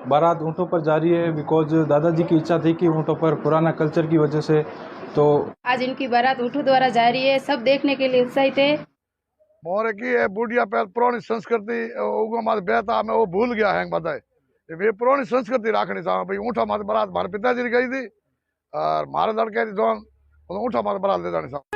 बारात ऊँटों पर जा रही है बिकॉज दादाजी की इच्छा थी कि ऊँटों पर पुराना कल्चर की वजह से। तो आज इनकी बारात ऊँटों द्वारा जा रही है, सब देखने के लिए उत्साहित है। मोरे की है बुढ़िया पुरानी संस्कृति उगो मात बेहता मैं वो भूल गया है बताए। वे पुरानी संस्कृति राखनी चाह भाई ऊँटा मात बारात मारे पिताजी की गई थी और मारे लड़के थी जवान ऊँटा मात बारात ले जानी चाह।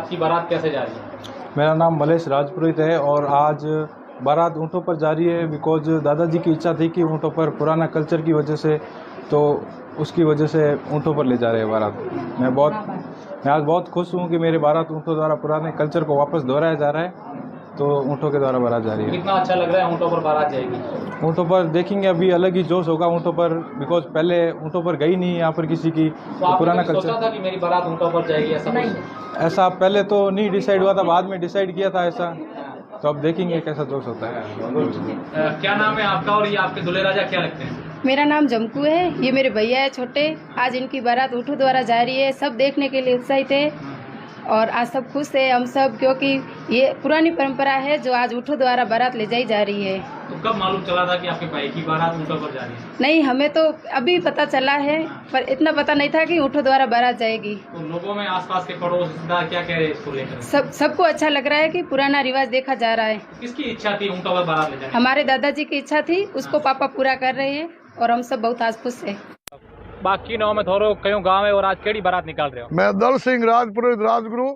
आज की बारात कैसे जा रही है? मेरा नाम मलेश राजपुरोहित है और आज बारात ऊँटों पर जा रही है बिकॉज दादाजी की इच्छा थी कि ऊँटों पर पुराना कल्चर की वजह से, तो उसकी वजह से ऊँटों पर ले जा रहे हैं बारात। मैं आज बहुत खुश हूँ कि मेरे बारात ऊँटों द्वारा पुराने कल्चर को वापस दोहराया जा रहा है, तो ऊँटों के द्वारा बारात जा रही है। कितना अच्छा लग रहा है ऊँटों पर बारात जाएगी? ऊँटों पर देखेंगे अभी अलग ही जोश होगा ऊँटों पर, बिकॉज पहले ऊँटों पर गई नहीं यहाँ पर किसी की, तो तो आपने पुराना कभी सोचा कल्चर था कि मेरी बारात ऊँटों पर जाएगी ऐसा कुछ? ऐसा पहले तो नहीं डिसाइड हुआ था, बाद में डिसाइड किया था ऐसा, तो अब देखेंगे कैसा जोश होता है। क्या नाम है आपका और ये आपके दूल्हे राजा क्या लगते हैं? मेरा नाम जमकू है, ये मेरे भैया है छोटे। आज इनकी बारात ऊँटों द्वारा जा रही है, सब देखने के लिए उत्साहित है और आज सब खुश है हम सब, क्योंकि ये पुरानी परंपरा है जो आज ऊँटों द्वारा बारात ले जाई जा रही है। तो कब मालूम चला था कि आपके भाई की बारात ऊँटों पर जा रही है? नहीं, हमें तो अभी पता चला है, पर इतना पता नहीं था कि ऊँटों द्वारा बारात जाएगी। तो लोगों में आसपास के पड़ोस रिश्तेदार क्या कह रहे हैं इसको लेकर? सबको अच्छा लग रहा है कि पुराना रिवाज देखा जा रहा है। किसकी इच्छा थी ऊँटों पर बारात ले जाने? हमारे दादाजी की इच्छा थी, उसको पापा पूरा कर रहे हैं और हम सब बहुत आज खुश है। बाकी नाम में थोड़ो कयो गाँव है और आज केड़ी बारात निकाल रहे हो? मैं दल सिंह राजपुरोहित राजगुरु,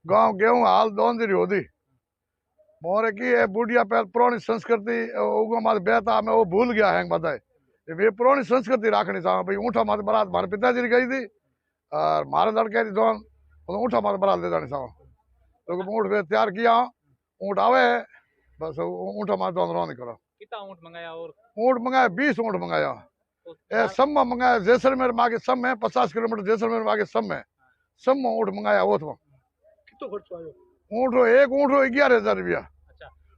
गांव गेहूं हाल दोंदी होदी मोरे की है बुढ़िया पहल पुरानी संस्कृति उगो मात बेहता मैं वो भूल गया है बताए। वे पुरानी संस्कृति राखनी चाहूँ भाई। ऊँटा मात बारात मारे पिताजी की गई थी और मारे लड़के दोन ऊँटा मात बारात ले जानी चाहूँ, तो ऊँट वे तैयार किया, ऊँट आवे बस ऊँटा मात दोन रौन करो। कितना ऊँट मंगाया? और ऊँट मंगाया 20 ऊँट मंगाया। ए सब में मंगाया, जैसलमेर मागे सब में 50 किलोमीटर जैसलमेर मागे सब में ऊँट मंगाया। वो तो ऊँट एक ऊँट 11,000 रुपया,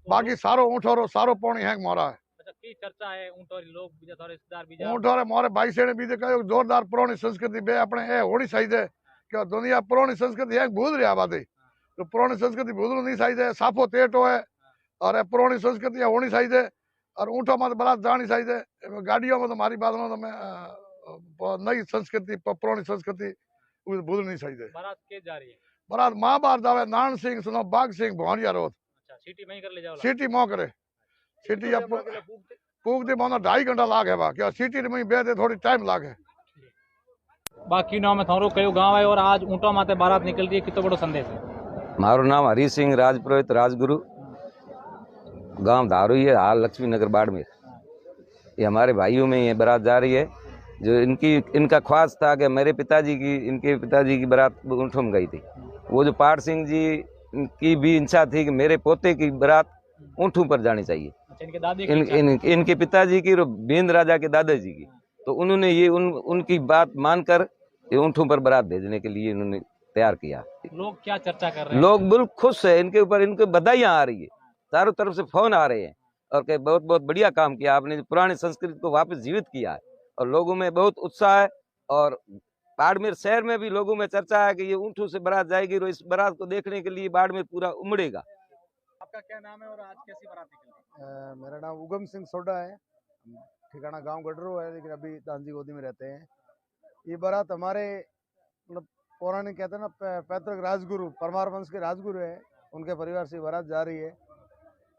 बाकी सारो ऊँट और सारो पौनी है मोरा है। अच्छा, की चर्चा है ऊँट और लोग बीजा थोड़े रिश्तेदार बीजा ऊँट और मोरे भाई सेने बीजे कहो जोरदार पुरानी संस्कृति बे अपने ए होनी चाहिए कि दुनिया पुरानी संस्कृति है भूल रहा बात, तो पुरानी संस्कृति भूलनी नहीं चाहिए। साफो तेटो है और पुरानी संस्कृति होनी चाहिए और ऊँटों में बारात जानी चाहिए। गाड़ियों में तो हमारी बात में तो मैं नई संस्कृति पुरानी संस्कृति भूलनी नहीं चाहिए। बारात के जा रही है? बारात माँ बार जावे नारायण सिंह सुनो बाग सिंह भवानिया रोड। अच्छा, सिटी में ही कर ले जाओ? सिटी मो करे सिटी अब पूगते मोना 2.5 घंटा लाग है क्या सिटी में बेदे थोड़ी टाइम लागे। बाकी नाम में थोड़ो कयो गाँव है और आज ऊँटों माते बारात निकल रही है, कितना बड़ो संदेश है? मारो नाम हरी सिंह राजपुरोहित राजगुरु, गांव धारुई है, हाल लक्ष्मी नगर बाड़मेर। ये हमारे भाइयों में ये बारात जा रही है, जो इनका ख्वास था कि मेरे पिताजी की इनके पिताजी की बारात ऊँटों में गई थी। वो जो पाट सिंह जी की भी इच्छा थी कि मेरे पोते की बारात ऊँटों पर जानी चाहिए। इनके दादी इनके पिताजी की और बींद राजा के दादाजी की, तो उन्होंने ये उनकी बात मानकर ये ऊँटों पर बारात भेजने के लिए इन्होंने तैयार किया। लोग क्या चर्चा कर रहे हैं? लोग बिल्कुल खुश है इनके ऊपर, इनको बधाइयाँ आ रही है, चारों तरफ से फोन आ रहे हैं और कहे बहुत बहुत बढ़िया काम किया आपने, पुरानी संस्कृति को वापस जीवित किया है और लोगों में बहुत उत्साह है। और बाड़मेर शहर में भी लोगों में चर्चा है कि ये ऊँटों से बारात जाएगी और इस बारात को देखने के लिए बाड़मेर पूरा उमड़ेगा। आपका क्या नाम है और आज कैसी बारात निकली? मेरा नाम उगम सिंह सोडा है, ठिकाना गांव गडरो है, लेकिन अभी दांजी गोदी में रहते हैं। ये बारात हमारे मतलब पौराणिक कहते हैं ना पैतृक राजगुरु परमार वंश के राजगुरु है, उनके परिवार से बारात जा रही है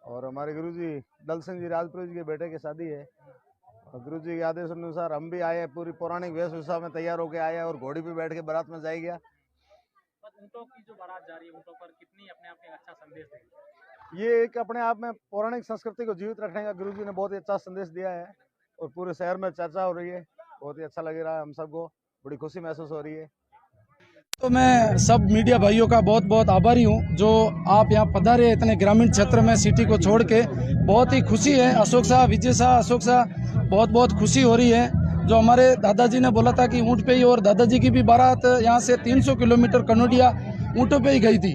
और हमारे गुरुजी दल सिंह जी राजपुरोहित जी के बेटे की शादी है और गुरुजी के आदेश अनुसार हम भी आए, पूरी पौराणिक वेशभूषा में तैयार होकर आए और घोड़ी पे बैठ के बारात में जाएगा। ऊँटों की जो बारात जा रही है, ऊँटों पर कितनी अपने आप में अच्छा संदेश देगी? ये एक अपने आप में पौराणिक संस्कृति को जीवित रखने का गुरुजी ने बहुत ही अच्छा संदेश दिया है और पूरे शहर में चर्चा हो रही है। बहुत ही अच्छा लग रहा है, हम सबको बड़ी खुशी महसूस हो रही है। तो मैं सब मीडिया भाइयों का बहुत बहुत आभारी हूँ जो आप यहाँ पधारे इतने ग्रामीण क्षेत्र में सिटी को छोड़ के। बहुत ही खुशी है। अशोक शाह, विजय शाह, अशोक शाह, बहुत बहुत खुशी हो रही है। जो हमारे दादाजी ने बोला था कि ऊँट पे ही, और दादाजी की भी बारात यहाँ से 300 किलोमीटर कनोडिया ऊँटों पे ही गई थी,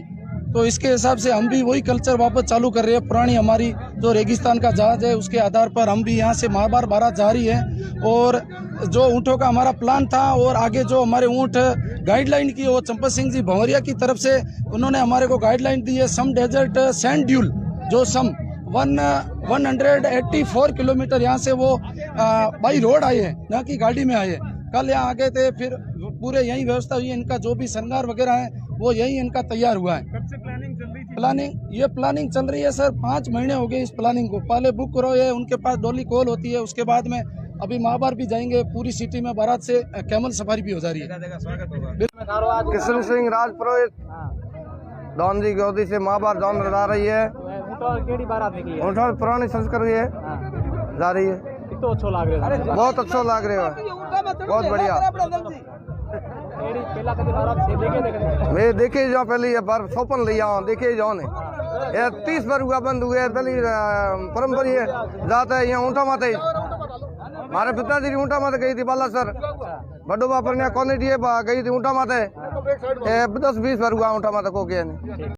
तो इसके हिसाब से हम भी वही कल्चर वापस चालू कर रहे हैं। पुरानी हमारी जो रेगिस्तान का जहाज है उसके आधार पर हम भी यहाँ से बार बारात जा रही है। और जो ऊँटों का हमारा प्लान था और आगे जो हमारे ऊँट गाइडलाइन की, वो चंपत सिंह जी भंवरिया की तरफ से उन्होंने हमारे को गाइडलाइन दी है। सम डेजर्ट सैंड ड्यूल जो सम 184 किलोमीटर यहाँ से वो बाई रोड आए हैं, यहाँ की गाड़ी में आए हैं। कल यहाँ आ गए थे, फिर पूरे यही व्यवस्था हुई है। इनका जो भी श्रृंगार वगैरह है वो यही इनका तैयार हुआ है। कब से प्लानिंग चल रही थी? प्लानिंग चल रही है सर, 5 महीने हो गए इस प्लानिंग को। पहले बुक करो, ये उनके पास डोली कॉल होती है, उसके बाद में अभी महाबार भी जाएंगे। पूरी सिटी में बारात से कैमल सफारी भी हो जा रही है। किशन सिंह राजपुरोहित दान जी गोदी से माँ बार दान जा रही है। ऊँटो केड़ी बारात निकली है? ऊँटो पुरानी संस्कृति है हाँ। जा रही है। कितो अच्छो लाग रहे हो? बहुत अच्छा लग रहा है, बहुत बढ़िया। केड़ी पहला कदी बारात देखे मैं देखे जाओ पहले ये बार सोपन लिया देखे जाओ ने ये 30 बार हुआ बंद हुए पहली परंपरा है जाता है यहाँ ऊँटा माते हमारे पिताजी ऊँटा माते गई थी बालासर बड़ो बापर ने क्वालिटी गई थी ऊँटा माते 10-20 बार हुआ ऊँटा माते को गया नहीं।